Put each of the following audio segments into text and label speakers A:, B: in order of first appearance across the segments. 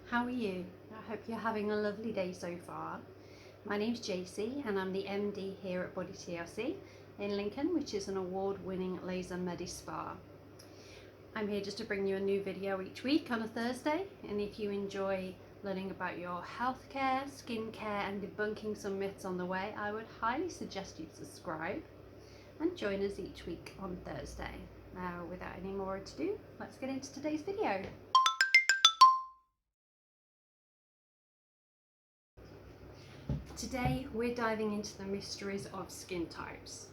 A: How are you? I hope you're having a lovely day so far. My name's Jaycee and I'm the MD here at Body TLC in Lincoln, which is an award-winning laser medi spa. I'm here just to bring you a new video each week on a Thursday, and if you enjoy learning about your healthcare, skincare and debunking some myths on the way, I would highly suggest you subscribe and join us each week on Thursday. Now, without any more ado, let's get into today's video. Today we're diving into the mysteries of skin types.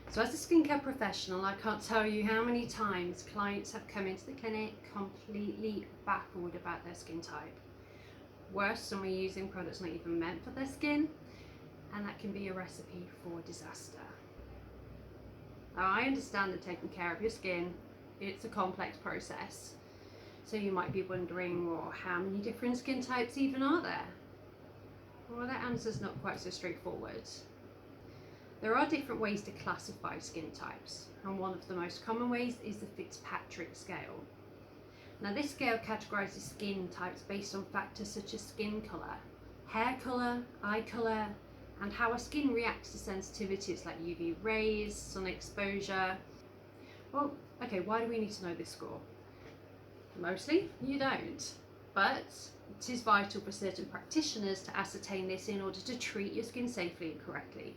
A: So as a skincare professional, I can't tell you how many times clients have come into the clinic completely baffled about their skin type. Worse, some are using products not even meant for their skin, and that can be a recipe for disaster. Now, I understand that taking care of your skin, it's a complex process. So you might be wondering, well, how many different skin types even are there? Well, that answer's not quite so straightforward. There are different ways to classify skin types, and one of the most common ways is the Fitzpatrick scale. Now, this scale categorizes skin types based on factors such as skin color, hair color, eye color, and how our skin reacts to sensitivities like UV rays, sun exposure. Well, okay, why do we need to know this score? Mostly, you don't, but it is vital for certain practitioners to ascertain this in order to treat your skin safely and correctly.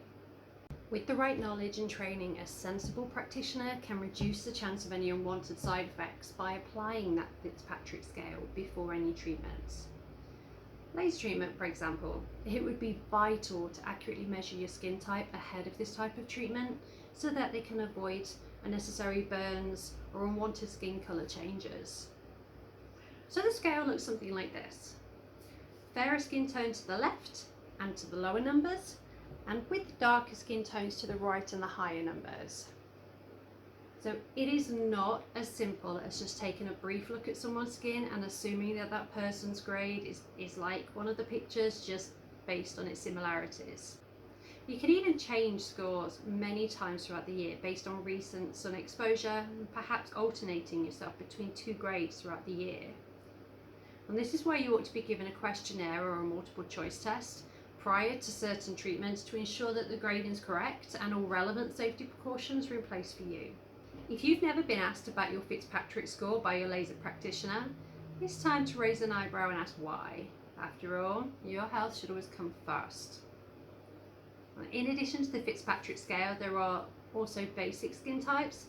A: With the right knowledge and training, a sensible practitioner can reduce the chance of any unwanted side effects by applying that Fitzpatrick scale before any treatments. Laser treatment, for example, it would be vital to accurately measure your skin type ahead of this type of treatment so that they can avoid unnecessary burns or unwanted skin color changes. So the scale looks something like this. Fairer skin tone to the left and to the lower numbers, and with darker skin tones to the right and the higher numbers. So it is not as simple as just taking a brief look at someone's skin and assuming that that person's grade is like one of the pictures just based on its similarities. You can even change scores many times throughout the year based on recent sun exposure, and perhaps alternating yourself between two grades throughout the year. And this is why you ought to be given a questionnaire or a multiple choice test prior to certain treatments to ensure that the grading is correct and all relevant safety precautions are in place for you. If you've never been asked about your Fitzpatrick score by your laser practitioner, it's time to raise an eyebrow and ask why. After all, your health should always come first. In addition to the Fitzpatrick scale, there are also basic skin types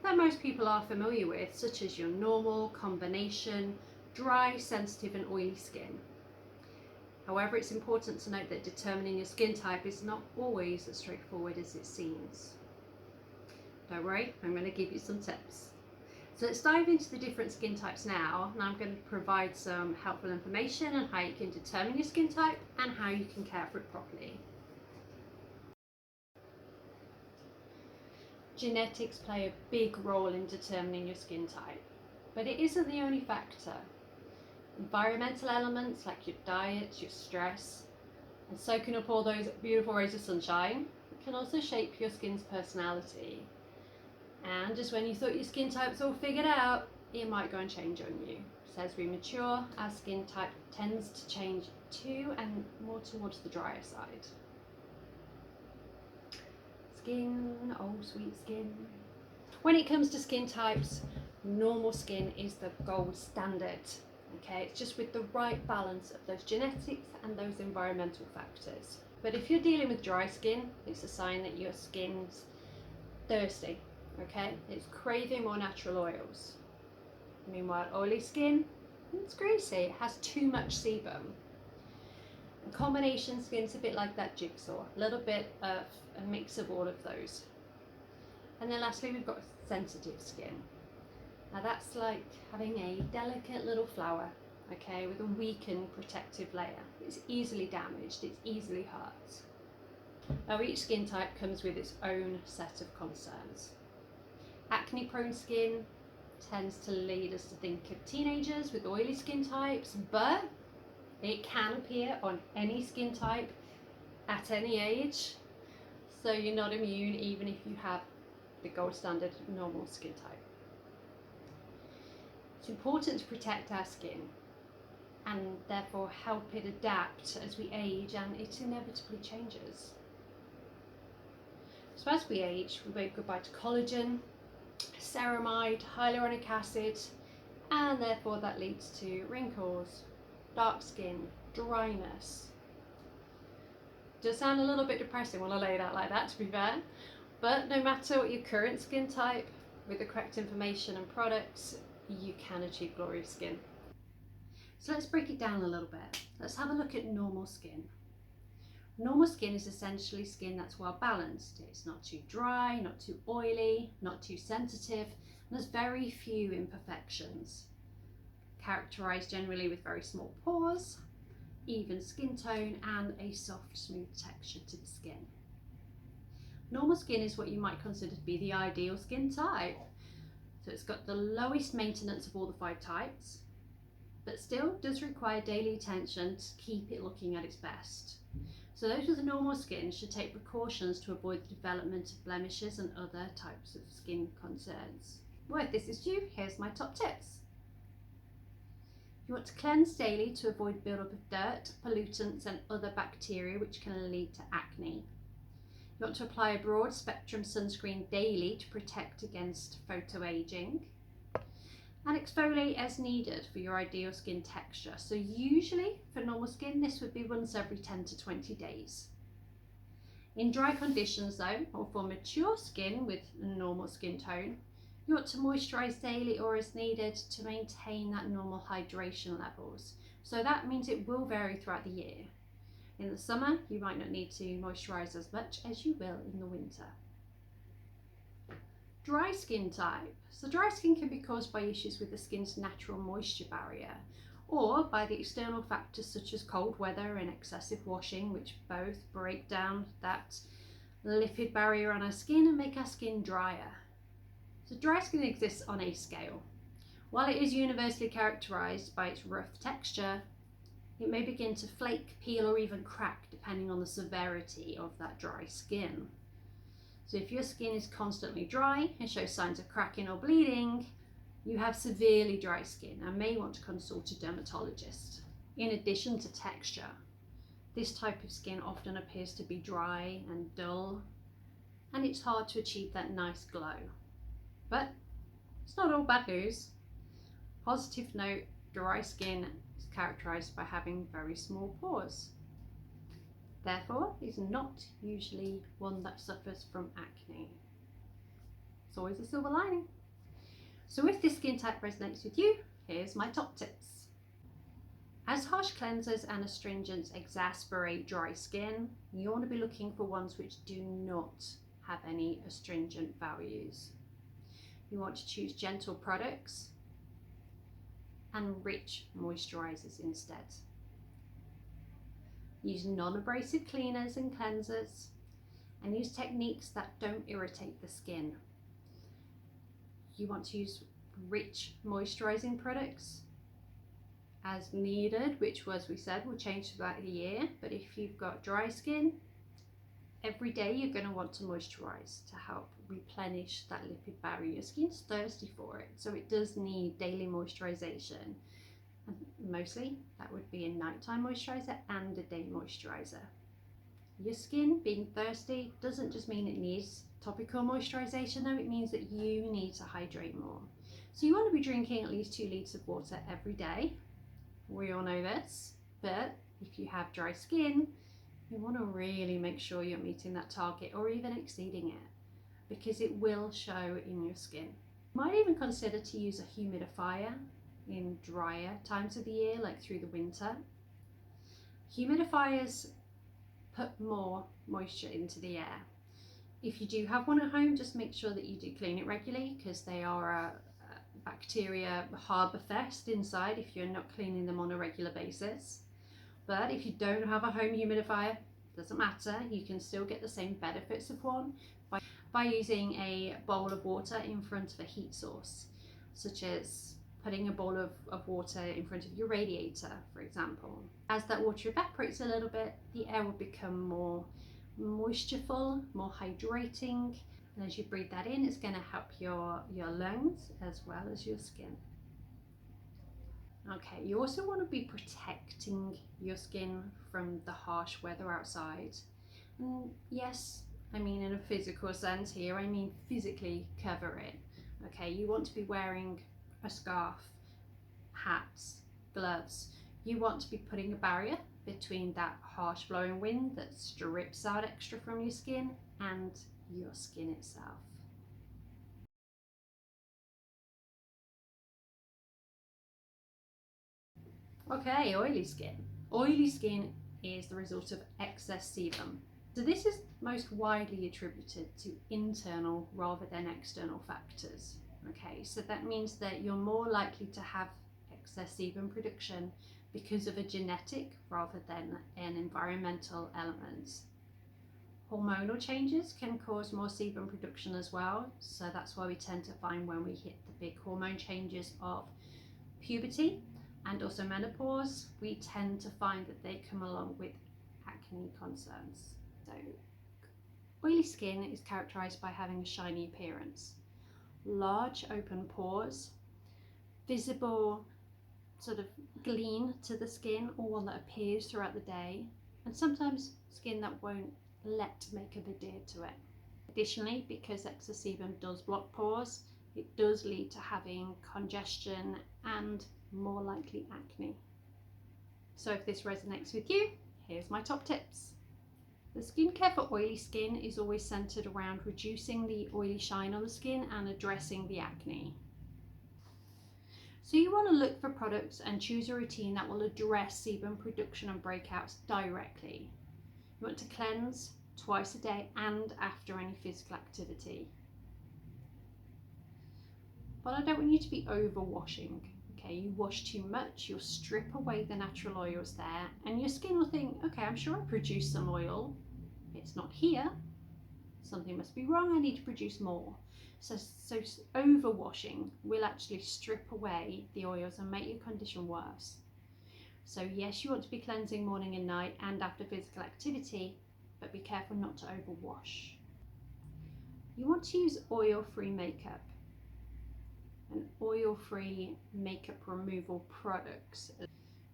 A: that most people are familiar with, such as your normal, combination, dry, sensitive and oily skin. However, it's important to note that determining your skin type is not always as straightforward as it seems. Don't worry, I'm going to give you some tips. So let's dive into the different skin types now, and I'm going to provide some helpful information on how you can determine your skin type and how you can care for it properly. Genetics play a big role in determining your skin type, but it isn't the only factor. Environmental elements like your diet, your stress, and soaking up all those beautiful rays of sunshine can also shape your skin's personality. And just when you thought your skin type was all figured out, it might go and change on you. So as we mature, our skin type tends to change too, and more towards the drier side. Skin, oh sweet skin. When it comes to skin types, normal skin is the gold standard. Okay, it's just with the right balance of those genetics and those environmental factors. But if you're dealing with dry skin, it's a sign that your skin's thirsty. Okay, it's craving more natural oils. Meanwhile, oily skin, it's greasy, it has too much sebum. And combination skin's a bit like that jigsaw, a little bit of a mix of all of those. And then lastly, we've got sensitive skin. Now that's like having a delicate little flower, okay, with a weakened protective layer. It's easily damaged, it's easily hurt. Now each skin type comes with its own set of concerns. Acne prone skin tends to lead us to think of teenagers with oily skin types, but it can appear on any skin type at any age. So you're not immune even if you have the gold standard normal skin type. It's important to protect our skin and therefore help it adapt as we age, and it inevitably changes. So as we age, we wave goodbye to collagen, ceramide, hyaluronic acid, and therefore that leads to wrinkles, dark skin, dryness. Does sound a little bit depressing when I lay it out like that, to be fair, but no matter what your current skin type, with the correct information and products, you can achieve glorious skin. So let's break it down a little bit. Let's have a look at normal skin. Normal skin is essentially skin that's well balanced. It's not too dry, not too oily, not too sensitive, and there's very few imperfections. Characterized generally with very small pores, even skin tone, and a soft, smooth texture to the skin. Normal skin is what you might consider to be the ideal skin type. So it's got the lowest maintenance of all the 5 types, but still does require daily attention to keep it looking at its best. So those with normal skin should take precautions to avoid the development of blemishes and other types of skin concerns. Well, if this is you, here's my top tips. You want to cleanse daily to avoid buildup of dirt, pollutants and other bacteria which can lead to acne. You want to apply a broad spectrum sunscreen daily to protect against photoaging. And exfoliate as needed for your ideal skin texture. So usually for normal skin, this would be once every 10 to 20 days. In dry conditions though, or for mature skin with a normal skin tone, you want to moisturize daily or as needed to maintain that normal hydration levels. So that means it will vary throughout the year. In the summer, you might not need to moisturize as much as you will in the winter. Dry skin type. So dry skin can be caused by issues with the skin's natural moisture barrier, or by the external factors such as cold weather and excessive washing, which both break down that lipid barrier on our skin and make our skin drier. So dry skin exists on a scale. While it is universally characterized by its rough texture, it may begin to flake, peel or even crack depending on the severity of that dry skin. So if your skin is constantly dry and shows signs of cracking or bleeding, you have severely dry skin and may want to consult a dermatologist. In addition to texture, this type of skin often appears to be dry and dull, and it's hard to achieve that nice glow. But it's not all bad news. Positive note, dry skin is characterized by having very small pores. Therefore, it's not usually one that suffers from acne. It's always a silver lining. So if this skin type resonates with you, here's my top tips. As harsh cleansers and astringents exasperate dry skin, you want to be looking for ones which do not have any astringent values. You want to choose gentle products and rich moisturizers instead. Use non-abrasive cleaners and cleansers, and use techniques that don't irritate the skin. You want to use rich moisturizing products as needed, which, as we said, will change throughout the year. But if you've got dry skin, every day you're going to want to moisturize to help replenish that lipid barrier. Your skin's thirsty for it, so it does need daily moisturization. And mostly that would be a nighttime moisturizer and a day moisturizer. Your skin being thirsty doesn't just mean it needs topical moisturization though, it means that you need to hydrate more. So you want to be drinking at least 2 litres of water every day. We all know this, but if you have dry skin, you want to really make sure you're meeting that target or even exceeding it, because it will show in your skin. You might even consider to use a humidifier in drier times of the year, like through the winter. Humidifiers put more moisture into the air. If you do have one at home, just make sure that you do clean it regularly, because they are a bacteria harbour fest inside if you're not cleaning them on a regular basis. But if you don't have a home humidifier, doesn't matter, you can still get the same benefits of one by using a bowl of water in front of a heat source, such as putting a bowl of water in front of your radiator, for example. As that water evaporates a little bit, the air will become more moistureful, more hydrating, and as you breathe that in, it's going to help your lungs as well as your skin. Okay, you also want to be protecting your skin from the harsh weather outside. And yes, I mean in a physical sense here, I mean physically cover it. Okay, you want to be wearing a scarf, hats, gloves. You want to be putting a barrier between that harsh blowing wind that strips out extra from your skin and your skin itself. Okay, oily skin. Oily skin is the result of excess sebum. So this is most widely attributed to internal rather than external factors. Okay, so that means that you're more likely to have excess sebum production because of a genetic rather than an environmental element. Hormonal changes can cause more sebum production as well, so that's why we tend to find when we hit the big hormone changes of puberty and also menopause, we tend to find that they come along with acne concerns. So, oily skin is characterized by having a shiny appearance, large open pores, visible sort of gleam to the skin or one that appears throughout the day, and sometimes skin that won't let makeup adhere to it. Additionally, because excess sebum does block pores, it does lead to having congestion and more likely acne. So if this resonates with you, here's my top tips. The skincare for oily skin is always centered around reducing the oily shine on the skin and addressing the acne. So you want to look for products and choose a routine that will address sebum production and breakouts directly. You want to cleanse twice a day and after any physical activity. But I don't want you to be overwashing. Okay, you wash too much, you'll strip away the natural oils there, and your skin will think, okay, I'm sure I produced some oil. It's not here. Something must be wrong. I need to produce more. So overwashing will actually strip away the oils and make your condition worse. So yes, you want to be cleansing morning and night and after physical activity, but be careful not to overwash. You want to use oil-free makeup and oil-free makeup removal products.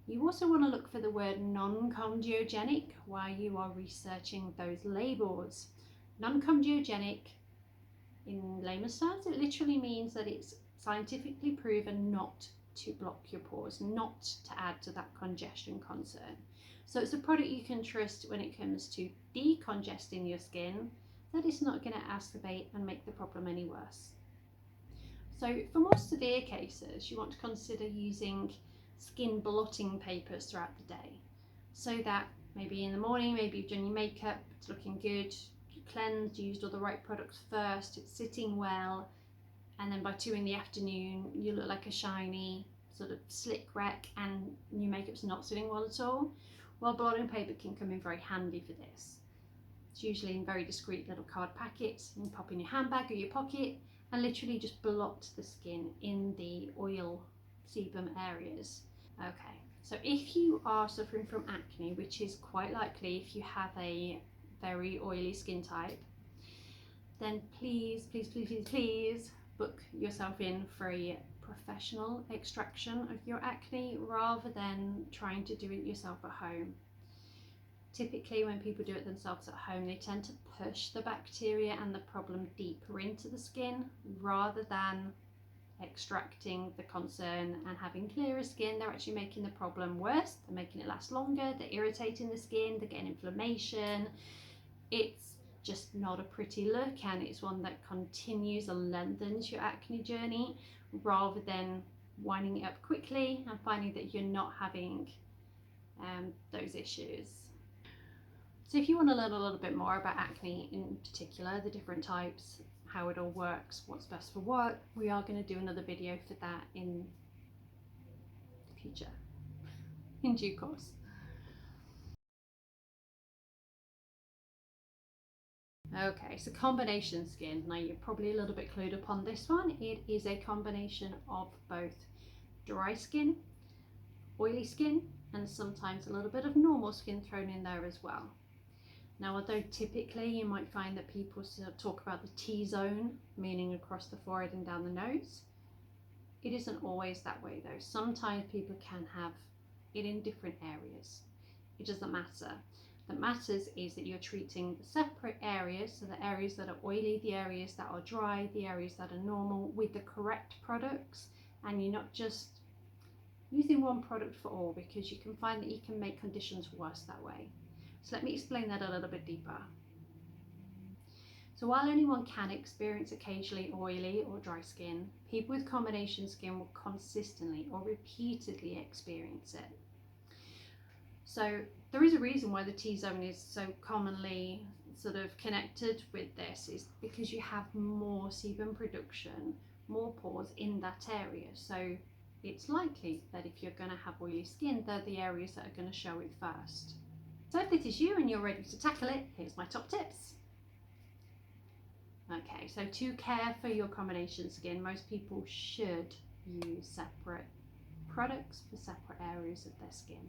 A: You also want to look for the word non-comedogenic while you are researching those labels. Non-comedogenic, in layman's terms, it literally means that it's scientifically proven not to block your pores, not to add to that congestion concern. So it's a product you can trust when it comes to decongesting your skin, that it's not going to exacerbate and make the problem any worse. So for more severe cases, you want to consider using skin blotting papers throughout the day, so that maybe in the morning, maybe you've done your makeup, it's looking good, you cleansed, used all the right products first, it's sitting well, and then by 2 in the afternoon you look like a shiny sort of slick wreck and your makeup's not sitting well at all. Well, blotting paper can come in very handy for this. It's usually in very discreet little card packets. You can pop in your handbag or your pocket and literally just blot the skin in the oil sebum areas. Okay, so if you are suffering from acne, which is quite likely if you have a very oily skin type, then please, please, please, please, please book yourself in for a professional extraction of your acne rather than trying to do it yourself at home. Typically, when people do it themselves at home, they tend to push the bacteria and the problem deeper into the skin rather than extracting the concern and having clearer skin. They're actually making the problem worse. They're making it last longer. They're irritating the skin. They're getting inflammation. It's just not a pretty look, and it's one that continues and lengthens your acne journey rather than winding it up quickly and finding that you're not having those issues. So if you want to learn a little bit more about acne in particular, the different types, how it all works, what's best for what, we are going to do another video for that in the future, in due course. Okay, so combination skin. Now you're probably a little bit clued up on this one. It is a combination of both dry skin, oily skin, and sometimes a little bit of normal skin thrown in there as well. Now, although typically you might find that people talk about the T-zone, meaning across the forehead and down the nose, It isn't always that way though. Sometimes people can have it in different areas. It doesn't matter. What matters is that you're treating the separate areas, so the areas that are oily, the areas that are dry, the areas that are normal, with the correct products, and you're not just using one product for all, because you can find that you can make conditions worse that way. So let me explain that a little bit deeper. So while anyone can experience occasionally oily or dry skin, people with combination skin will consistently or repeatedly experience it. So there is a reason why the T-zone is so commonly sort of connected with this, is because you have more sebum production, more pores in that area. So it's likely that if you're going to have oily skin, they're the areas that are going to show it first. So if this is you and you're ready to tackle it, here's my top tips. Okay, so to care for your combination skin, most people should use separate products for separate areas of their skin.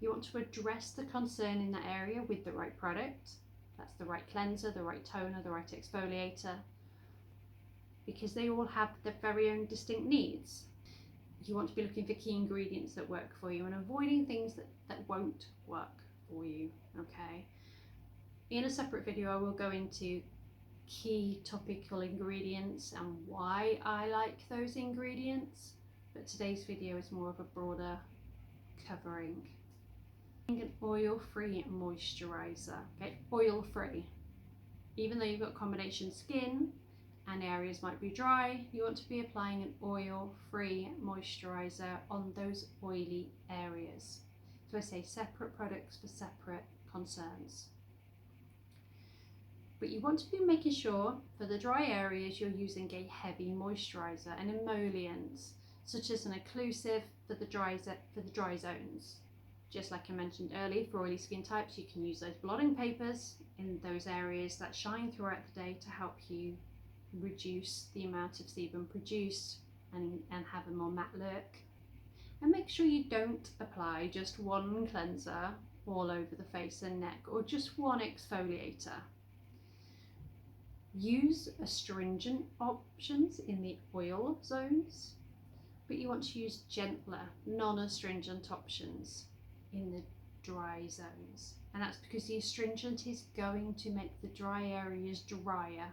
A: You want to address the concern in that area with the right product. That's the right cleanser, the right toner, the right exfoliator, because they all have their very own distinct needs. You want to be looking for key ingredients that work for you and avoiding things that won't work for you, okay? In a separate video, I will go into key topical ingredients and why I like those ingredients, but today's video is more of a broader covering. An oil-free moisturizer, okay? Oil-free. Even though you've got combination skin and areas might be dry, you want to be applying an oil-free moisturizer on those oily areas. So I say separate products for separate concerns. But you want to be making sure for the dry areas you're using a heavy moisturizer and emollients, such as an occlusive for the dry zones. Just like I mentioned earlier, for oily skin types, you can use those blotting papers in those areas that shine throughout the day to help you reduce the amount of sebum produced and have a more matte look. And make sure you don't apply just one cleanser all over the face and neck, or just one exfoliator. Use astringent options in the oil zones, but you want to use gentler, non-astringent options in the dry zones. And that's because the astringent is going to make the dry areas drier.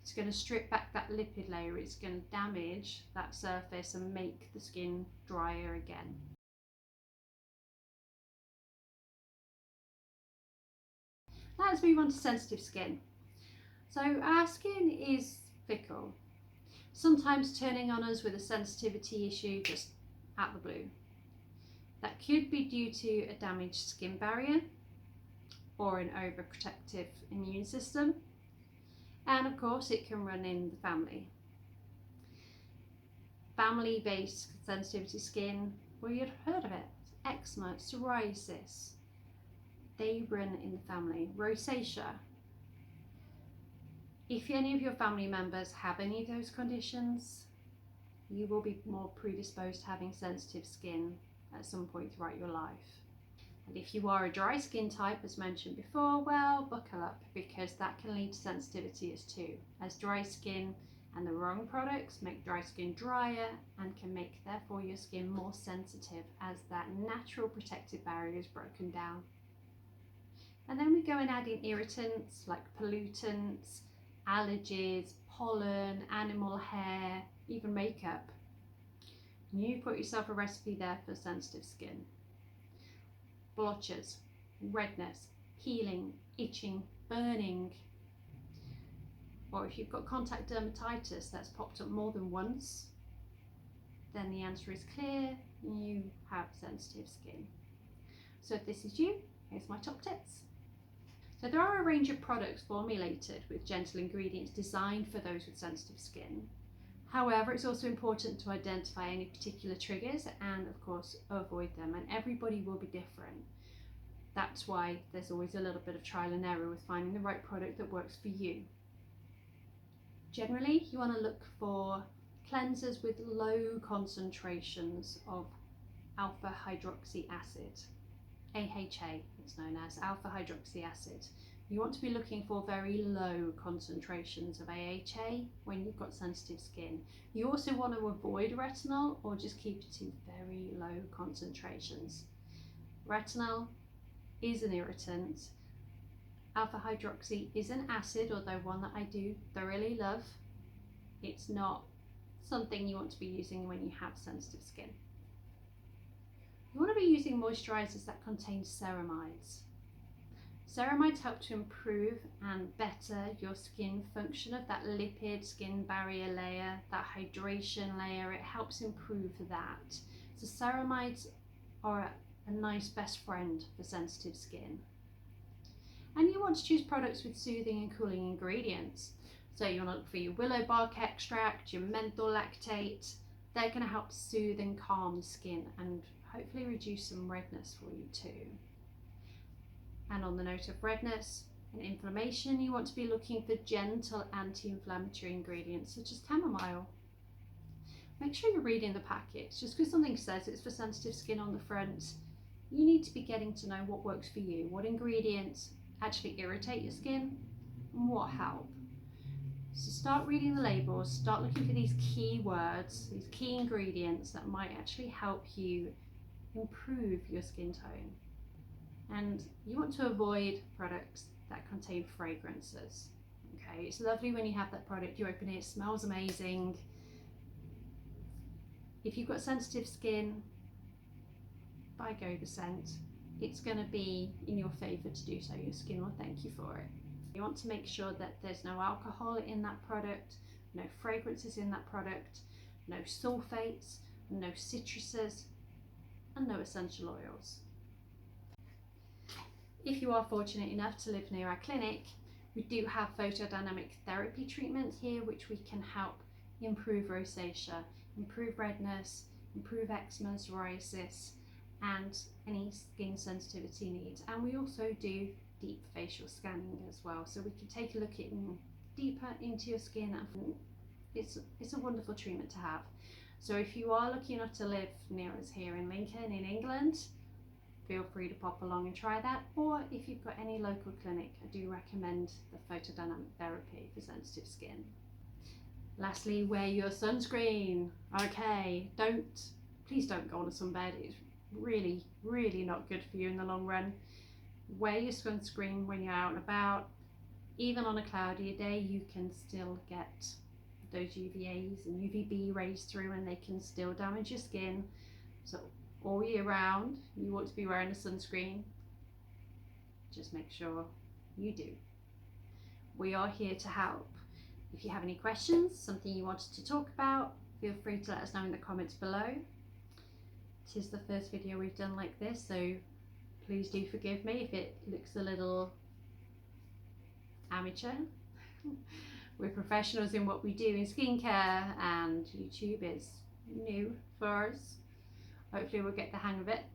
A: It's going to strip back that lipid layer, it's going to damage that surface and make the skin drier again. Now let's move on to sensitive skin. So our skin is fickle, sometimes turning on us with a sensitivity issue just out the blue. That could be due to a damaged skin barrier or an overprotective immune system, and of course it can run in the family. Family-based sensitivity skin, well, you'd have heard of it, eczema, psoriasis, they run in the family. Rosacea. If any of your family members have any of those conditions, you will be more predisposed to having sensitive skin at some point throughout your life. And if you are a dry skin type, as mentioned before, well, buckle up, because that can lead to sensitivity as dry skin and the wrong products make dry skin drier and can make therefore your skin more sensitive as that natural protective barrier is broken down. And then we go and add in irritants like pollutants, allergies, pollen, animal hair, even makeup. You put yourself a recipe there for sensitive skin. Blotches, redness, peeling, itching, burning. Or if you've got contact dermatitis that's popped up more than once, then the answer is clear, you have sensitive skin. So if this is you, here's my top tips. So there are a range of products formulated with gentle ingredients designed for those with sensitive skin. However, it's also important to identify any particular triggers and of course avoid them, and everybody will be different. That's why there's always a little bit of trial and error with finding the right product that works for you. Generally, you want to look for cleansers with low concentrations of alpha hydroxy acid. AHA, it's known as alpha hydroxy acid, You want to be looking for very low concentrations of AHA when you've got sensitive skin. You also want to avoid retinol or just keep it to very low concentrations. Retinol is an irritant. Alpha hydroxy is an acid, although one that I do thoroughly love. It's not something you want to be using when you have sensitive skin. You want to be using moisturizers that contain ceramides. Ceramides help to improve and better your skin function of that lipid skin barrier layer, that hydration layer. It helps improve that. So ceramides are a nice best friend for sensitive skin. And you want to choose products with soothing and cooling ingredients. So you want to look for your willow bark extract, your menthol lactate. They're going to help soothe and calm the skin and hopefully reduce some redness for you too. And on the note of redness and inflammation, you want to be looking for gentle anti-inflammatory ingredients such as chamomile. Make sure you're reading the packets. Just because something says it's for sensitive skin on the front, you need to be getting to know what works for you, what ingredients actually irritate your skin and what help. So start reading the labels, start looking for these key words, these key ingredients that might actually help you improve your skin tone. And you want to avoid products that contain fragrances. Okay, it's lovely when you have that product, you open it, it smells amazing. If you've got sensitive skin, buy Go the scent. It's going to be in your favour to do so. Your skin will thank you for it. You want to make sure that there's no alcohol in that product, no fragrances in that product, no sulfates, no citruses, and no essential oils. If you are fortunate enough to live near our clinic, we do have photodynamic therapy treatments here which we can help improve rosacea, improve redness, improve eczema, psoriasis, and any skin sensitivity needs. And we also do deep facial scanning as well, so we can take a look deeper into your skin. And it's a wonderful treatment to have. So if you are lucky enough to live near us here in Lincoln in England, feel free to pop along and try that. Or if you've got any local clinic, I do recommend the photodynamic therapy for sensitive skin. Lastly, wear your sunscreen. Okay, please don't go on a sunbed. It's really not good for you in the long run. Wear your sunscreen when you're out and about. Even on a cloudier day, you can still get those UVAs and UVB rays through, and they can still damage your skin. So all year round, you want to be wearing a sunscreen. Just make sure you do. We are here to help. If you have any questions, something you wanted to talk about, feel free to let us know in the comments below. It is the first video we've done like this, so please do forgive me if it looks a little amateur. We're professionals in what we do in skincare, and YouTube is new for us. Hopefully we'll get the hang of it,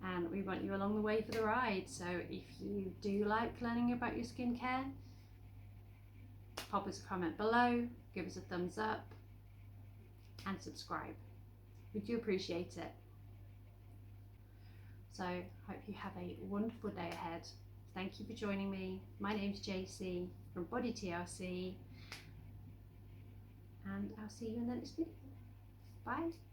A: and we want you along the way for the ride. So if you do like learning about your skincare, pop us a comment below, give us a thumbs up, and subscribe. We do appreciate it. So hope you have a wonderful day ahead. Thank you for joining me. My name's Jaycee from Body TLC, and I'll see you in the next video. Bye.